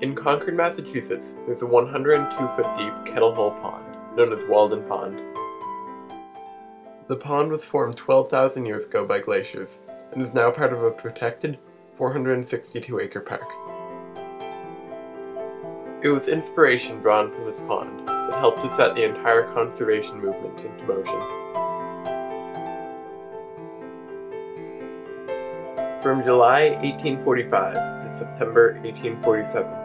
In Concord, Massachusetts, there's a 102-foot deep kettle hole pond, known as Walden Pond. The pond was formed 12,000 years ago by glaciers, and is now part of a protected 462-acre park. It was inspiration drawn from this pond that helped to set the entire conservation movement into motion. From July 1845 to September 1847,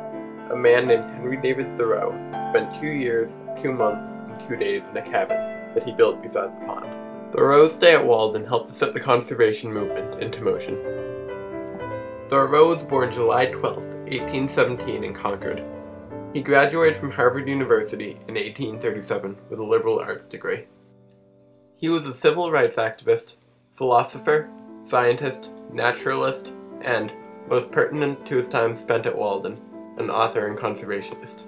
a man named Henry David Thoreau spent 2 years, 2 months, and 2 days in a cabin that he built beside the pond. Thoreau's stay at Walden helped to set the conservation movement into motion. Thoreau was born July 12, 1817 in Concord. He graduated from Harvard University in 1837 with a liberal arts degree. He was a civil rights activist, philosopher, scientist, naturalist, and, most pertinent to his time spent at Walden, an author and conservationist.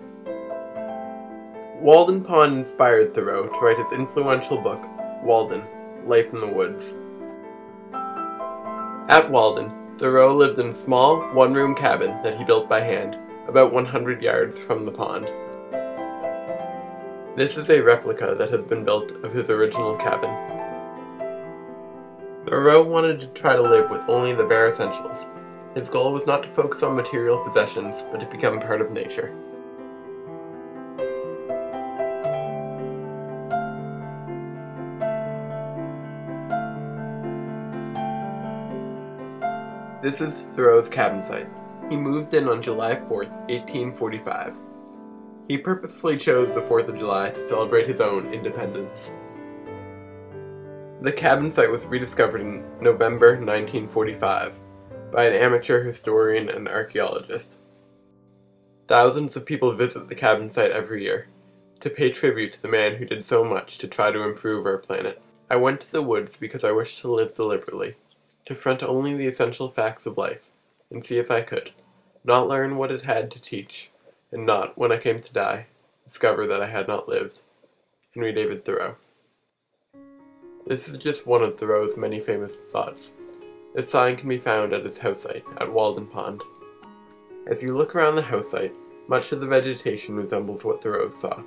Walden Pond inspired Thoreau to write his influential book, Walden, Life in the Woods. At Walden, Thoreau lived in a small, one-room cabin that he built by hand, about 100 yards from the pond. This is a replica that has been built of his original cabin. Thoreau wanted to try to live with only the bare essentials. His goal was not to focus on material possessions, but to become part of nature. This is Thoreau's cabin site. He moved in on July 4, 1845. He purposefully chose the 4th of July to celebrate his own independence. The cabin site was rediscovered in November 1945 by an amateur historian and archaeologist. Thousands of people visit the cabin site every year to pay tribute to the man who did so much to try to improve our planet. I went to the woods because I wished to live deliberately, to front only the essential facts of life, and see if I could, not learn what it had to teach, and not, when I came to die, discover that I had not lived. Henry David Thoreau. This is just one of Thoreau's many famous thoughts. This sign can be found at his house site at Walden Pond. As you look around the house site, much of the vegetation resembles what Thoreau saw.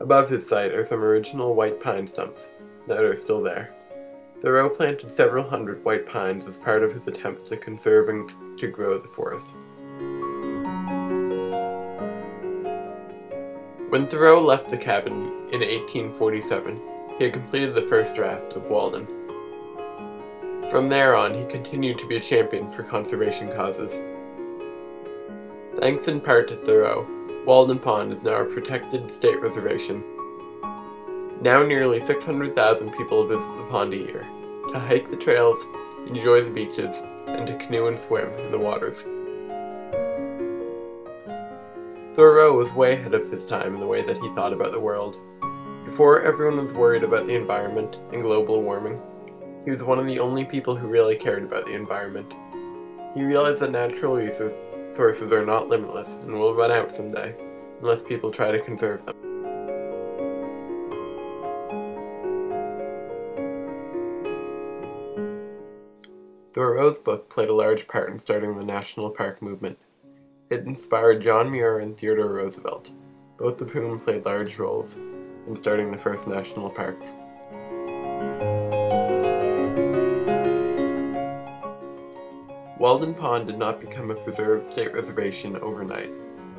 Above his site are some original white pine stumps that are still there. Thoreau planted several hundred white pines as part of his attempts to conserve and to grow the forest. When Thoreau left the cabin in 1847, he had completed the first draft of Walden. From there on, he continued to be a champion for conservation causes. Thanks in part to Thoreau, Walden Pond is now a protected state reservation. Now nearly 600,000 people visit the pond a year, to hike the trails, enjoy the beaches, and to canoe and swim in the waters. Thoreau was way ahead of his time in the way that he thought about the world. Before everyone was worried about the environment and global warming, he was one of the only people who really cared about the environment. He realized that natural resources are not limitless and will run out someday, unless people try to conserve them. Thoreau's book played a large part in starting the national park movement. It inspired John Muir and Theodore Roosevelt, both of whom played large roles in starting the first national parks. Walden Pond did not become a preserved state reservation overnight.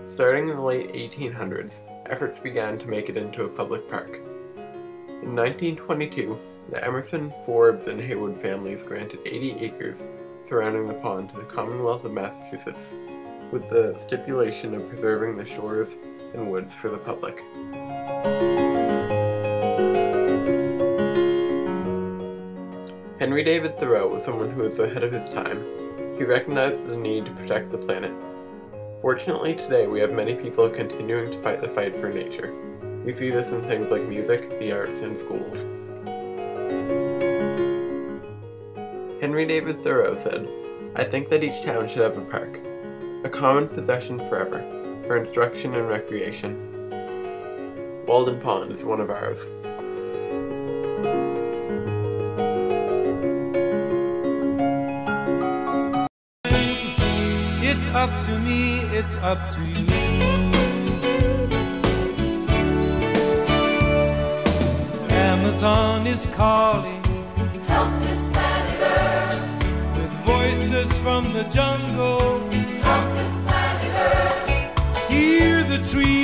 Starting in the late 1800s, efforts began to make it into a public park. In 1922, the Emerson, Forbes, and Haywood families granted 80 acres surrounding the pond to the Commonwealth of Massachusetts, with the stipulation of preserving the shores and woods for the public. Henry David Thoreau was someone who was ahead of his time. He recognized the need to protect the planet. Fortunately, today we have many people continuing to fight the fight for nature. We see this in things like music, the arts, and schools. Henry David Thoreau said, "I think that each town should have a park, a common possession forever, for instruction and recreation. Walden Pond is one of ours." It's up to me, it's up to you. Amazon is calling, help this planet Earth. with voices from the jungle, Help this planet Earth. hear the trees